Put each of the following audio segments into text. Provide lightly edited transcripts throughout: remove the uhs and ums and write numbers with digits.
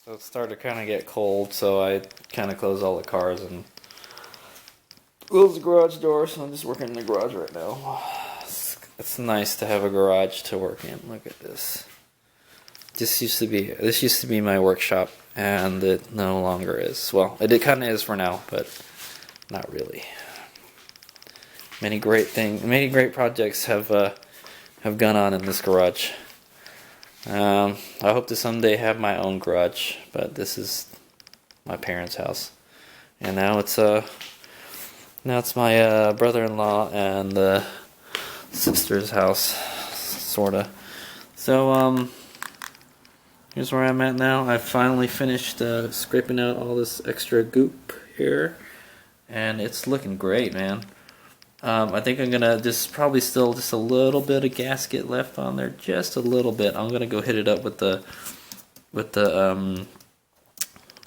So it started to kind of get cold, so I kind of closed all the cars and closed the garage door, so I'm just working in the garage right now. It's nice to have a garage to work in. Look at this. This used to be my workshop, and it no longer is. Well, it kind of is for now, but not really. Many great projects have gone on in this garage. I hope to someday have my own garage, but this is my parents' house, and now it's my brother-in-law and sister's house, sorta. So here's where I'm at now. I finally finished scraping out all this extra goop here, and it's looking great, man. I think I'm gonna probably still just a little bit of gasket left on there, just a little bit. I'm gonna go hit it up with the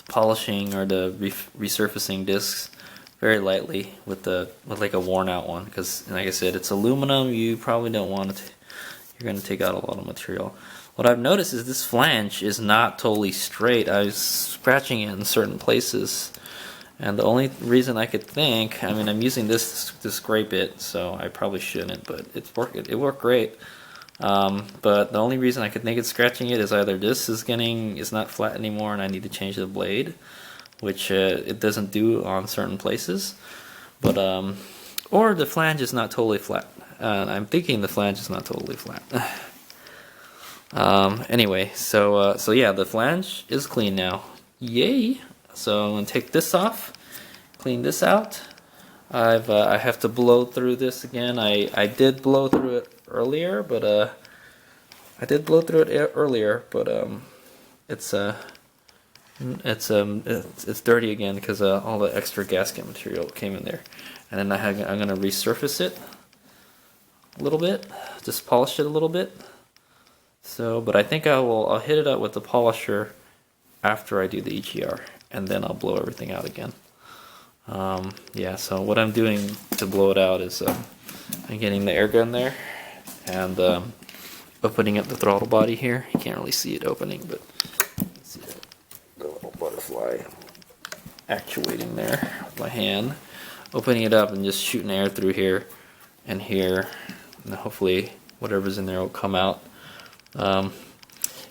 polishing or the resurfacing discs very lightly with like a worn out one, because like I said, it's aluminum. You probably don't want it. You're gonna take out a lot of material. What I've noticed is this flange is not totally straight. I was scratching it in certain places. And the only reason I could think, I mean, I'm using this to scrape it, so I probably shouldn't, but it worked great. But the only reason I could think it's scratching it is either this is not flat anymore and I need to change the blade, which it doesn't do on certain places, but or the flange is not totally flat. I'm thinking the flange is not totally flat. Anyway, so yeah, the flange is clean now. Yay! So I'm gonna take this off, clean this out. I have to blow through this again. I did blow through it earlier, but it's dirty again because all the extra gasket material came in there. And then I'm gonna resurface it a little bit, just polish it a little bit. So, but I think I'll hit it up with the polisher after I do the EGR, and then I'll blow everything out again. Yeah, so what I'm doing to blow it out is I'm getting the air gun there and opening up the throttle body here. You can't really see it opening, but you can see the little butterfly actuating there with my hand. Opening it up and just shooting air through here and here, and hopefully whatever's in there will come out.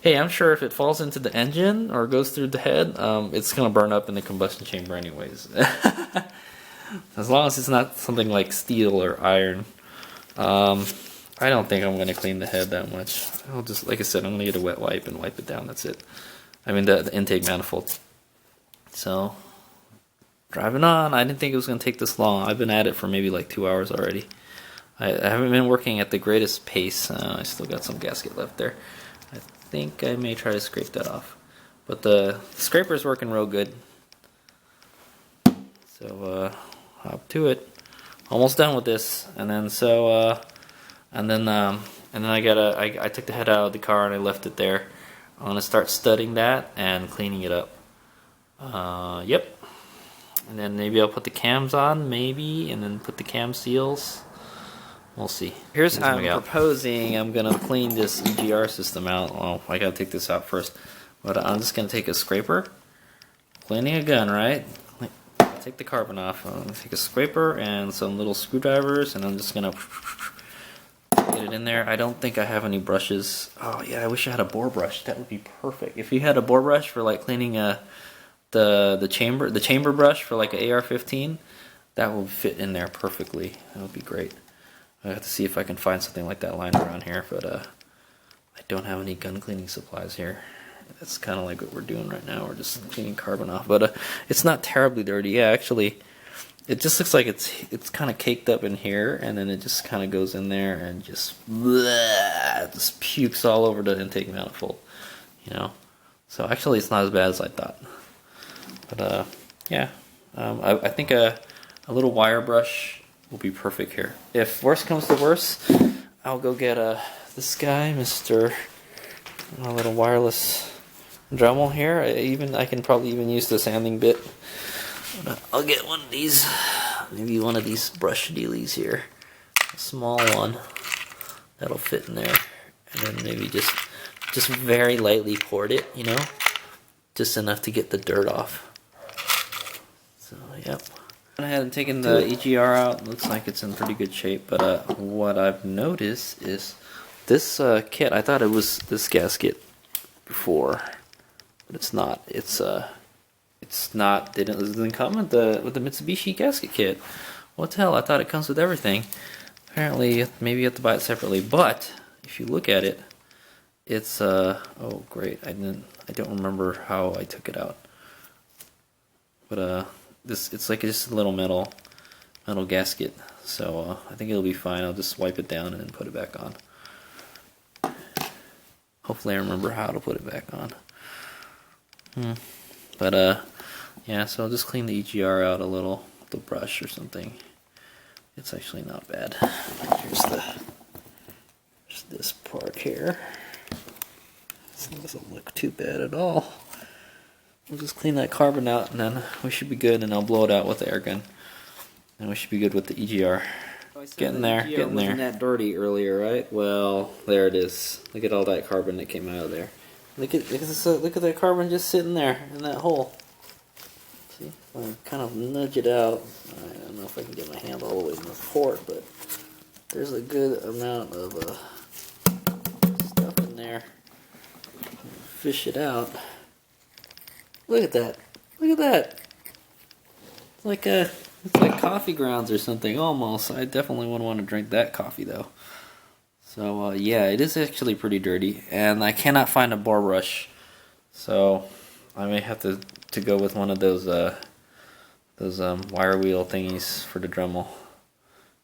Hey, I'm sure if it falls into the engine or goes through the head, it's going to burn up in the combustion chamber anyways. As long as it's not something like steel or iron. I don't think I'm going to clean the head that much. I'll just, like I said, I'm going to get a wet wipe and wipe it down, that's it. I mean the intake manifold. So, driving on. I didn't think it was going to take this long. I've been at it for maybe like 2 hours already. I haven't been working at the greatest pace. I still got some gasket left there. I think I may try to scrape that off, but the scraper's working real good. So hop to it. Almost done with this, and then I took the head out of the car and I left it there. I'm gonna start studding that and cleaning it up. Yep. And then maybe I'll put the cams on, maybe, and then put the cam seals. We'll see. Here's how I'm proposing I'm going to clean this EGR system out. Oh, I got to take this out first. But I'm just going to take a scraper. Cleaning a gun, right? Take the carbon off. I'm going to take a scraper and some little screwdrivers, and I'm just going to get it in there. I don't think I have any brushes. Oh, yeah, I wish I had a bore brush. That would be perfect. If you had a bore brush for like cleaning the chamber brush for like an AR-15, that would fit in there perfectly. That would be great. I have to see if I can find something like that lying around here, but I don't have any gun cleaning supplies here. That's kind of like what we're doing right now. We're just cleaning carbon off, but it's not terribly dirty. Yeah, actually, it just looks like it's kind of caked up in here, and then it just kind of goes in there and just pukes all over the intake manifold. You know, so actually, it's not as bad as I thought. But yeah, I think a little wire brush will be perfect here. If worst comes to worst, I'll go get this guy, Mr. A little wireless Dremel here. I can probably even use the sanding bit. I'll get one of these, maybe one of these brush dealies here, a small one that'll fit in there, and then maybe just very lightly poured it, you know, just enough to get the dirt off. So yep. I hadn't taken the EGR out. Looks like it's in pretty good shape. But what I've noticed is this kit. I thought it was this gasket before, but it's not. It's not. It doesn't come with the Mitsubishi gasket kit. What the hell? I thought it comes with everything. Apparently, maybe you have to buy it separately. But if you look at it, it's oh great. I don't remember how I took it out. But it's like just a little metal gasket. So I think it'll be fine. I'll just wipe it down and then put it back on. Hopefully I remember how to put it back on. But yeah, so I'll just clean the EGR out a little with a brush or something. It's actually not bad. Here's this part here. This doesn't look too bad at all. We'll just clean that carbon out and then we should be good, and I'll blow it out with the air gun. And we should be good with the EGR. Getting there, getting there. Wasn't that dirty earlier, right? Well, there it is. Look at all that carbon that came out of there. Look at that carbon just sitting there in that hole. See? I'll kind of nudge it out. I don't know if I can get my hand all the way in the port, but there's a good amount of stuff in there. Fish it out. Look at that. Look at that. It's like coffee grounds or something almost. I definitely wouldn't want to drink that coffee though. So yeah, it is actually pretty dirty, and I cannot find a bore brush. So I may have to go with one of those wire wheel thingies for the Dremel.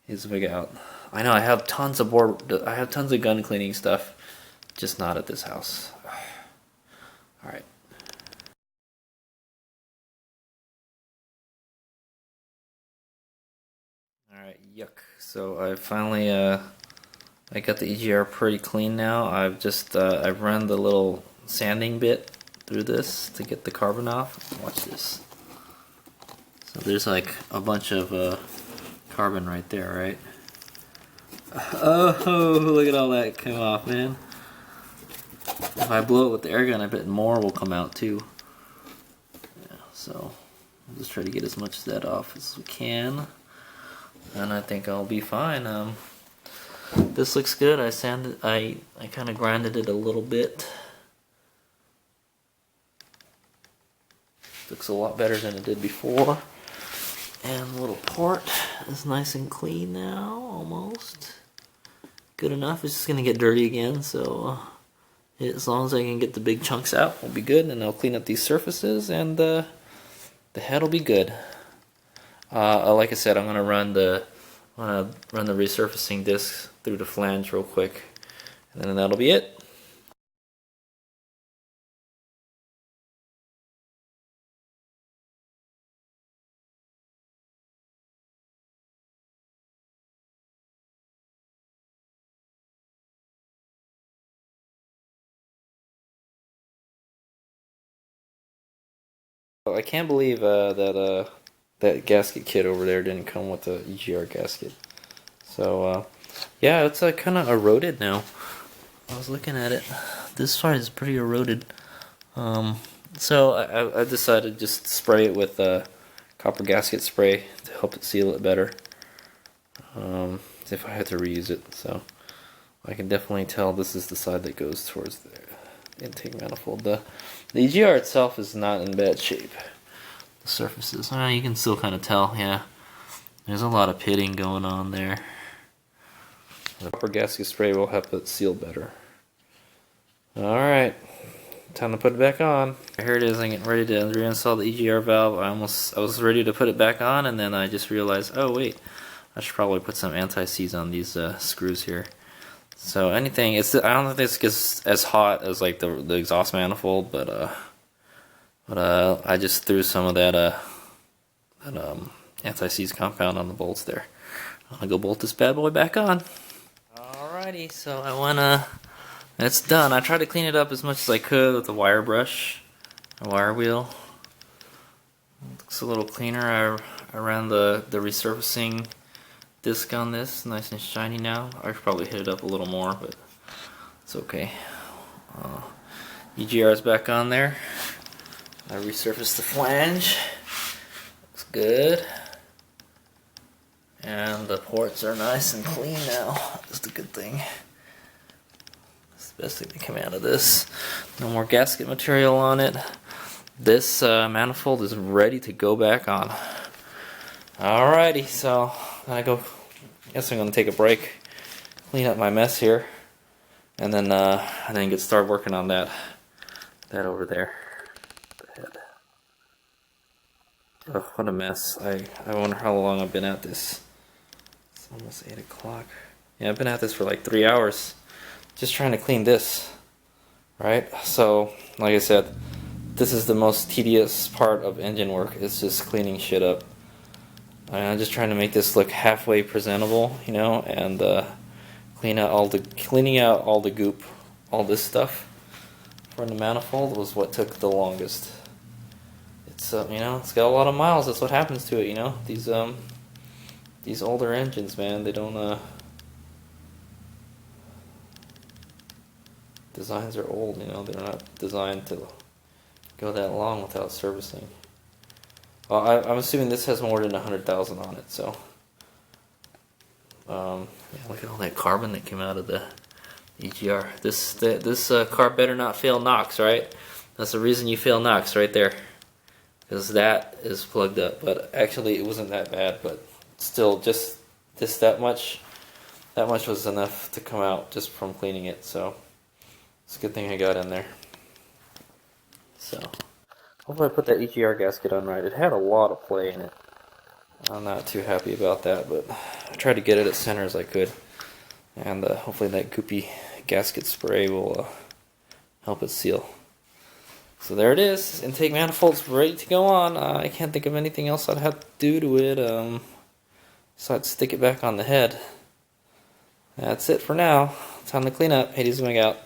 He's big out. I know I have tons of gun cleaning stuff, just not at this house. All right. Alright, yuck. So I finally, I got the EGR pretty clean now. I've run the little sanding bit through this to get the carbon off. Watch this. So there's like a bunch of carbon right there, right? Oh, look at all that come off, man. If I blow it with the air gun, I bet more will come out too. Yeah, so I'll just try to get as much of that off as we can. And I think I'll be fine. This looks good. I kind of grinded it a little bit. Looks a lot better than it did before. And the little port is nice and clean now, almost. Good enough. It's just gonna get dirty again, so as long as I can get the big chunks out, we'll be good. And I'll clean up these surfaces, and the head will be good. Like I said, I'm gonna run the resurfacing disc through the flange real quick, and then that'll be it. I can't believe that gasket kit over there didn't come with the EGR gasket. So yeah, it's kind of eroded now. I was looking at it. This part is pretty eroded. So I decided to just spray it with copper gasket spray to help it seal it better. If I had to reuse it, so I can definitely tell this is the side that goes towards the intake manifold. The EGR itself is not in bad shape. The surfaces, you can still kind of tell, yeah. There's a lot of pitting going on there. The copper gasket spray will help it seal better. Alright, time to put it back on. Here it is, I'm getting ready to reinstall the EGR valve. I was ready to put it back on, and then I just realized, oh wait, I should probably put some anti-seize on these screws here. So I don't think this gets as hot as like the exhaust manifold, but I just threw some of that anti-seize compound on the bolts there. I'm gonna go bolt this bad boy back on. Alrighty, so it's done. I tried to clean it up as much as I could with a wire brush, a wire wheel. It looks a little cleaner. I ran the resurfacing disc on this, nice and shiny now. I should probably hit it up a little more, but it's okay. EGR is back on there. I resurfaced the flange. Looks good. And the ports are nice and clean now. That's the good thing. That's the best thing to come out of this. No more gasket material on it. This manifold is ready to go back on. Alrighty, so I guess I'm gonna take a break, clean up my mess here, and then get started working on that over there. The head. Ugh, what a mess. I wonder how long I've been at this. It's almost 8 o'clock. Yeah, I've been at this for like 3 hours, just trying to clean this. Right? So, like I said, this is the most tedious part of engine work. It's just cleaning shit up. I'm just trying to make this look halfway presentable, you know, and cleaning out all the goop, all this stuff from the manifold was what took the longest. It's you know, it's got a lot of miles. That's what happens to it, you know. These older engines, man, they don't designs are old, you know. They're not designed to go that long without servicing. Well, I'm assuming this has more than 100,000 on it, so yeah, look at all that carbon that came out of the EGR. This car better not fail NOx, right? That's the reason you fail NOx right there, because that is plugged up. But actually, it wasn't that bad. But still, just that much was enough to come out just from cleaning it. So it's a good thing I got in there. So. Hopefully I put that EGR gasket on right. It had a lot of play in it. I'm not too happy about that, but I tried to get it as center as I could. And hopefully that goopy gasket spray will help it seal. So there it is. Intake manifold's ready to go on. I can't think of anything else I'd have to do to it. So I'd stick it back on the head. That's it for now. Time to clean up. HadesOmega out.